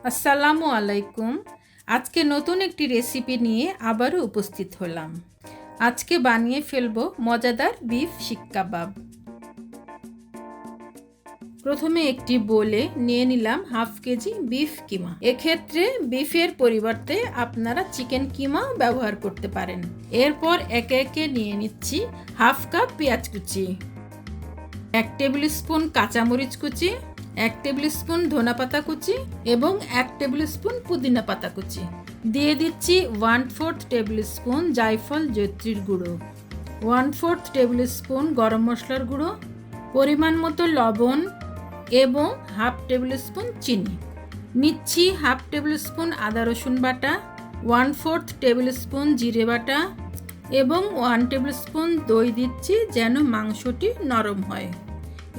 আসসালামু আলাইকুম। আজকে নতুন একটি রেসিপি নিয়ে আবারও উপস্থিত হলাম। আজকে বানিয়ে ফেলবো মজাদার বিফ শিক কাবাব। প্রথমে একটি বোলে নিয়ে নিলাম হাফ কেজি বিফ কিমা। এক্ষেত্রে বিফের পরিবর্তে আপনারা চিকেন কিমা ব্যবহার করতে পারেন। এরপর একে একে নিয়ে নিচ্ছি হাফ কাপ পেঁয়াজ কুচি, 1 টেবিল স্পুন কাঁচামরিচ কুচি, 1 টেবিল স্পুন ধনেপাতা কুচি এবং 1 টেবিল স্পুন পুদিনা পাতা কুচি। দিয়ে দিচ্ছি 1/4 টেবিল স্পুন জয়ফল-joitriর গুঁড়ো, 1/4 টেবিল স্পুন গরম মশলার গুঁড়ো, পরিমাণ মতো লবণ এবং হাফ টেবিল স্পুন চিনি। নিচ্ছি হাফ টেবিল স্পুন আদা রসুন বাটা, 1/4 টেবিল স্পুন জিরে বাটা এবং 1 টেবিল স্পুন দই দিচ্ছি যেন মাংসটি নরম হয়।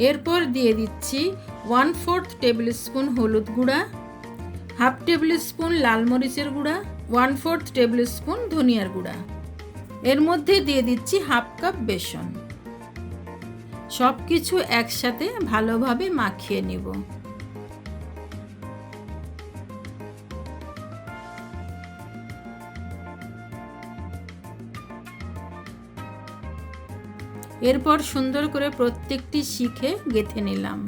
এরপর দিয়ে দিচ্ছি 1/4 টেবিল স্পুন হলুদ গুঁড়া, হাফ টেবিল স্পুন লাল মরিচের গুঁড়া, 1/4 টেবিল স্পুন ধনিয়ার গুঁড়া। এর মধ্যে দিয়ে দিচ্ছি হাফ কাপ বেসন। সব কিছু একসাথে ভালোভাবে মাখিয়ে নিব। এরপর সুন্দর করে প্রত্যেকটি শিখে গেঁথে নিলাম।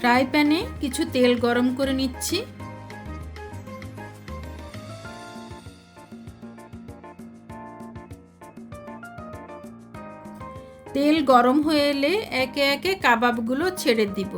ফ্রাই প্যানে কিছু তেল গরম করে নিচ্ছি। তেল গরম হয়ে এলে একে একে কাবাবগুলো ছেড়ে দিব।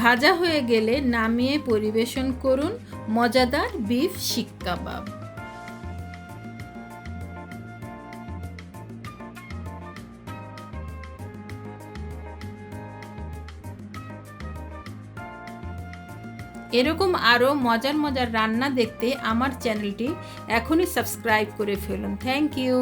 ভাজা হয়ে গেলে নামিয়ে পরিবেশন করুন মজাদার বিফ শিক কাবাব। এরকম আরও মজার মজার রান্না দেখতে আমার চ্যানেলটি এখনই সাবস্ক্রাইব করে ফেলুন। Thank you.